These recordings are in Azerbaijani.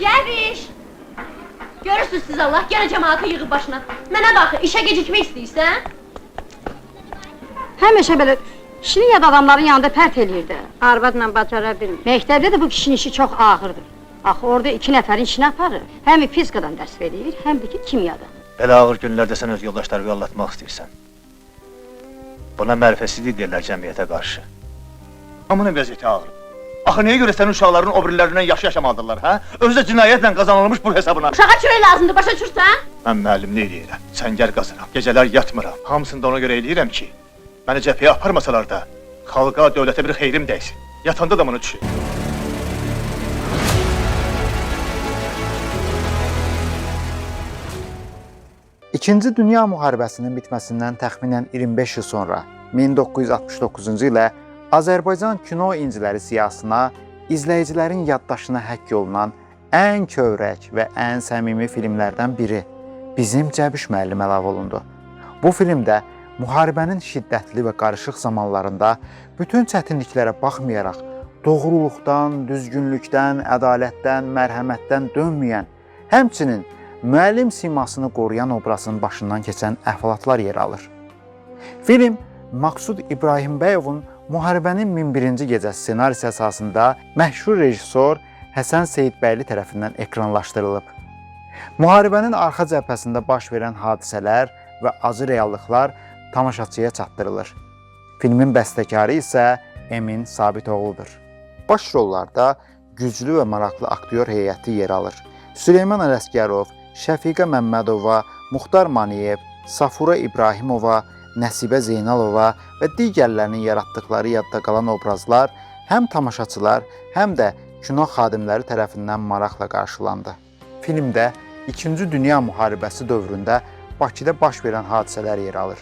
Cəviş! Görürsünüz siz Allah, gene cemaatı yığıb başına. Mənə bax, işə gecikmək istəyirsən? Həmişə belə kişinin yad adamların yanında pərt eləyirdi. Arvadla bacara bilmir. Məktəbdə də bu kişinin işi çox ağırdır. Axı orada 2 nəfərin işini aparır. Həm fizikadan dərs verir, həm də ki kimyada. Belə ağır günlərdə sən öz yoldaşlarını yollatmaq istəyirsən. Buna mərifəsizlik deyirlər cəmiyyətə qarşı. Hamının vəziyyəti ağır. Axı niyə görə sənin uşaqların o birilərindən yaxşı yaşamalıdırlar, hə? Özü də cinayətlə qazanılmış pul hesabına. Uşağa çörək lazımdır, başa düşürsən? Mən müəllimlik eləyirəm, səngər qazıram, gecələr yatmıram. Hamısını da ona görə eləyirəm ki, məni cəbhəyə aparmasalar da, xalqa, dövlətə bir xeyrim dəysin. Yatanda da bunu düşün. İkinci Dünya Müharibəsinin bitməsindən təxminən 25 il sonra 1969-cu ilə Azərbaycan kino inciləri siyahısına izləyicilərin yaddaşına həkk olunan ən kövrək və ən səmimi filmlərdən biri Bizim Cəbiş müəllim əlavə olundu. Bu filmdə müharibənin şiddətli və qarışıq zamanlarında bütün çətinliklərə baxmayaraq doğruluqdan, düzgünlükdən, ədalətdən, mərhəmətdən dönməyən, həmçinin müəllim simasını qoruyan obrazın başından keçən əhvalatlar yer alır. Film Maqsud İbrahimbəyovun Müharibənin 1001-ci gecəsi ssenarisi əsasında məşhur rejissor Həsən Seyidbəyli tərəfindən ekranlaşdırılıb. Müharibənin arxa cəbhəsində baş verən hadisələr və acı reallıqlar tamaşaçıya çatdırılır. Filmin bəstəkarı isə Emin Sabitoğludur. Baş rollarda güclü və maraqlı aktyor heyəti yer alır. Süleyman Ələsgərov, Şəfiqə Məmmədova, Muxtar Maniyev, Safura İbrahimova, Nəsibə Zeynalova və digərlərinin yaratdıqları yadda qalan obrazlar həm tamaşaçılar, həm də kino xadimləri tərəfindən maraqla qarşılandı. Filmdə İkinci Dünya Müharibəsi dövründə Bakıda baş verən hadisələr yer alır.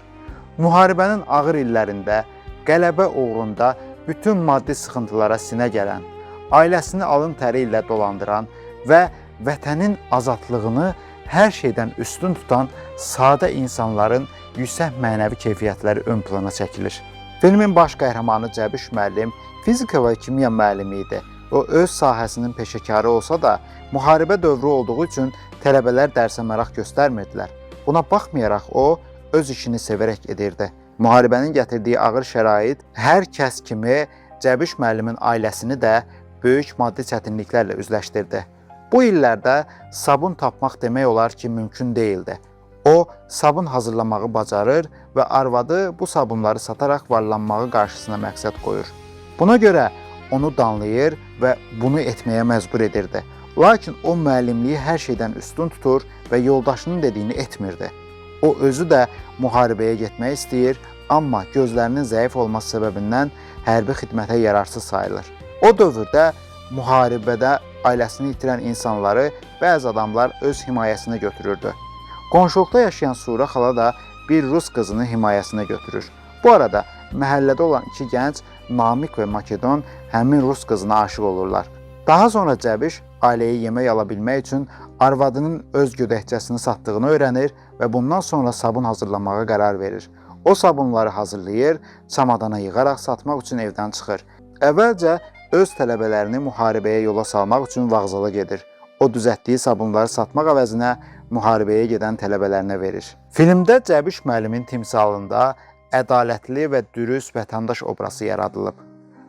Müharibənin ağır illərində qələbə uğrunda bütün maddi sıxıntılara sinə gələn, ailəsini alın təri ilə dolandıran və vətənin azadlığını hər şeydən üstün tutan sadə insanların yüksək mənəvi keyfiyyətləri ön plana çəkilir. Filmin baş qəhrəmanı Cəbiş müəllim fizika və kimya müəllimi idi. O öz sahəsinin peşəkarı olsa da, müharibə dövrü olduğu üçün tələbələr dərsə maraq göstərmirdilər. Buna baxmayaraq o, öz işini sevərək edirdi. Müharibənin gətirdiyi ağır şərait hər kəs kimi Cəbiş müəllimin ailəsini də böyük maddi çətinliklərlə üzləşdirdi. Bu illərdə sabun tapmaq demək olar ki, mümkün deyildi. O, sabun hazırlamağı bacarır və arvadı bu sabunları sataraq varlanmağı qarşısına məqsəd qoyur. Buna görə onu danlayır və bunu etməyə məcbur edirdi. Lakin o müəllimliyi hər şeydən üstün tutur və yoldaşının dediyini etmirdi. O özü də müharibəyə getmək istəyir, amma gözlərinin zəif olması səbəbindən hərbi xidmətə yararsız sayılır. O dövrdə müharibədə ailəsini itirən insanları bəzi adamlar öz himayəsinə götürürdü. Qonşuluqda yaşayan Sura xala da bir rus qızını himayəsinə götürür. Bu arada məhəllədə olan 2 gənc Namiq və Makedon həmin rus qızına aşıq olurlar. Daha sonra Cəbiş ailəyə yemək ala bilmək üçün arvadının öz gödəkcəsini satdığını öyrənir və bundan sonra sabun hazırlamağa qərar verir. O sabunları hazırlayır, çamadana yığaraq satmaq üçün evdən çıxır. Əvvəlcə öz tələbələrini müharibəyə yola salmaq üçün vağzala gedir. O düzəltdiyi sabunları satmaq əvəzinə müharibəyə gedən tələbələrinə verir. Filmdə Cəbiş müəllimin timsalında ədalətli və dürüst vətəndaş obrazı yaradılıb.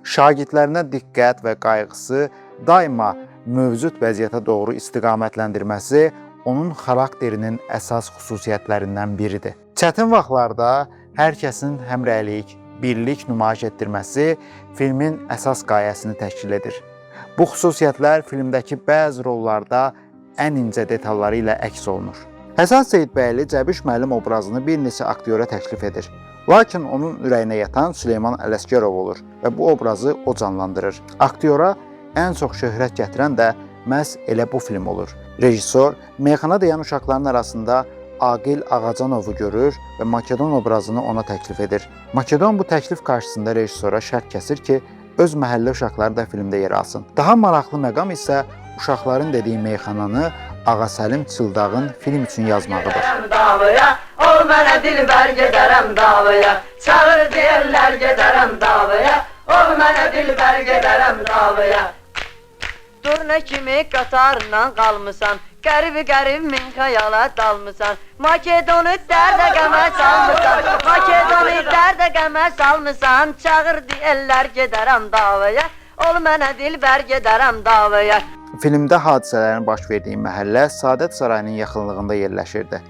Şagirdlərinə diqqət və qayğısı daima mövcud vəziyyətə doğru istiqamətləndirməsi onun xarakterinin əsas xüsusiyyətlərindən biridir. Çətin vaxtlarda hər kəsin həmrəylik, birlik nümayiş etdirməsi filmin əsas qayəsini təşkil edir. Bu xüsusiyyətlər filmdəki bəzi rollarda ən incə detalları ilə əks olunur. Həsən Seyidbəyli Cəbiş müəllim obrazını bir neçə aktyora təklif edir. Lakin onun ürəyinə yatan Süleyman Ələsgərov olur və bu obrazı o canlandırır. Aktyora ən çox şöhrət gətirən də məhz elə bu film olur. Rejissor meyxana dayan uşaqların arasında Aqil Ağacanovu görür və Makedon obrazını ona təklif edir. Makedon bu təklif qarşısında rejissora şərt kəsir ki, öz məhəllə uşaqları da filmdə yer alsın. Daha maraqlı məqam isə uşaqların dediyi meyxananı Ağa Səlim Çıldağın film üçün yazmağıdır. Ol mənə dilbər gedərəm davaya, çağır deyərlər gedərəm davaya, ol mənə dilbər gedərəm davaya. Durna kimi qatarından qalmısan, qərib-qərib min xəyala dalmısan. Makedonu dərdə qəmə salmısan, Makedonu dərdə qəmə salmısan. Çağır deyərlər gedərəm davaya, ol mənə dilbər gedərəm davaya. Filmdə hadisələrin baş verdiyi məhəllə Saadət Sarayının yaxınlığında yerləşirdi.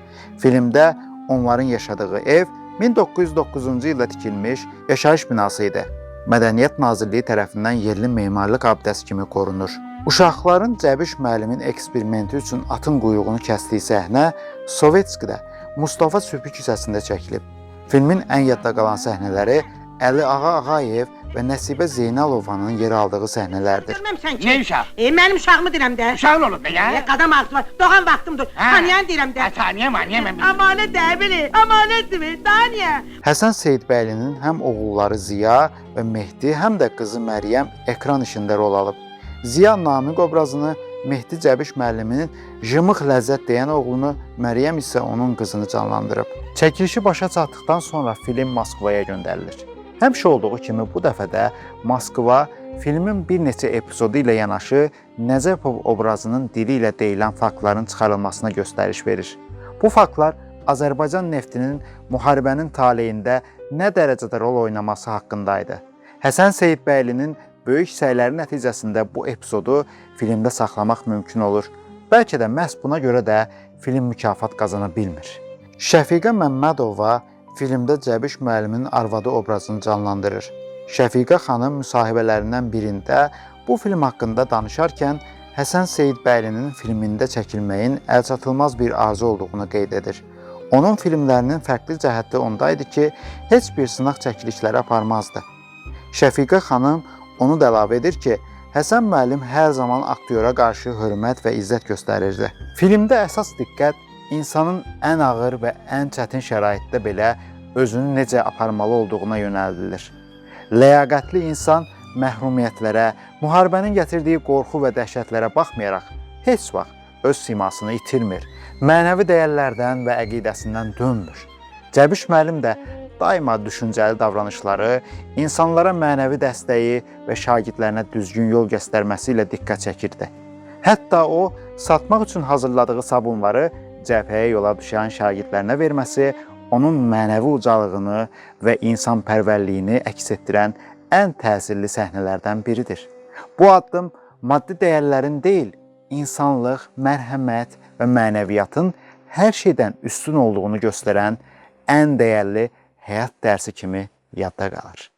Filmdə onların yaşadığı ev 1909-cu ildə tikilmiş yaşayış binası idi. Mədəniyyət Nazirliyi tərəfindən yerli memarlıq abidəsi kimi qorunur. Uşaqların Cəbiş müəllimin eksperimenti üçün atın quyruğunu kəsdiyi səhnə Sovetskidə Mustafa Sübhi küçəsində çəkilib. Filmin ən yadda qalan səhnələri Əli Ağa Ağayev və Nəsibə Zeynalovanın yer aldığı səhnələrdir. Görməmsən ki? Ne uşaq? Mənim uşağımı deyirəm də. Uşağın olub da ya. Qadam ağzı var. Doğan vaxtımdır. Ha. Tanıyan deyirəm də. Tanıyam, ben Amanət dəbili, amanətdir, Daniya. Həsən Seyidbəylinin həm oğulları Ziya və Mehdi, həm də qızı Məryəm ekran işində rol alıb. Ziya Namiq obrazını, Mehdi Cəbiş müəlliminin Jımıq Ləzzət deyən oğlunu, Məryəm isə onun qızını canlandırıb. Çəkilişi başa çatdıqdan sonra film Moskvaya göndərilir. Həmişə olduğu kimi bu dəfə də Moskva filmin bir neçə epizodu ilə yanaşı Nəcəpov obrazının dili ilə deyilən faktların çıxarılmasına göstəriş verir. Bu faktlar Azərbaycan neftinin müharibənin taleyində nə dərəcədə rol oynaması haqqındaydı. Həsən Seyidbəylinin böyük səyləri nəticəsində bu epizodu filmdə saxlamaq mümkün olur. Bəlkə də məhz buna görə də film mükafat qazana bilmir. Şəfiqə Məmmədova filmdə Cəbiş müəllimin arvadı obrazını canlandırır. Şəfiqə xanım müsahibələrindən birində bu film haqqında danışarkən Həsən Seyidbəylinin filmində çəkilməyin əlçatılmaz bir arzu olduğunu qeyd edir. Onun filmlərinin fərqli cəhəti ondaydı ki, heç bir sınaq çəkilişləri aparmazdı. Şəfiqə xanım onu da əlavə edir ki, Həsən müəllim hər zaman aktyora qarşı hörmət və izzət göstərirdi. Filmdə əsas diqqət insanın ən ağır və ən çətin şəraitdə belə özünü necə aparmalı olduğuna yönəldilir. Ləyaqətli insan məhrumiyyətlərə, müharibənin gətirdiyi qorxu və dəhşətlərə baxmayaraq heç vaxt öz simasını itirmir, mənəvi dəyərlərdən və əqidəsindən dönmür. Cəbiş müəllim də daima düşüncəli davranışları, insanlara mənəvi dəstəyi və şagirdlərinə düzgün yol göstərməsi ilə diqqət çəkirdi. Hətta o, satmaq üçün hazırladığı sabunları cəbhəyə yola düşən şagirdlərinə verməsi onun mənəvi ucalığını və insanpərvərliyini əks etdirən ən təsirli səhnələrdən biridir. Bu addım maddi dəyərlərin deyil, insanlıq, mərhəmət və mənəviyyatın hər şeydən üstün olduğunu göstərən ən dəyərli həyat dərsi kimi yadda qalır.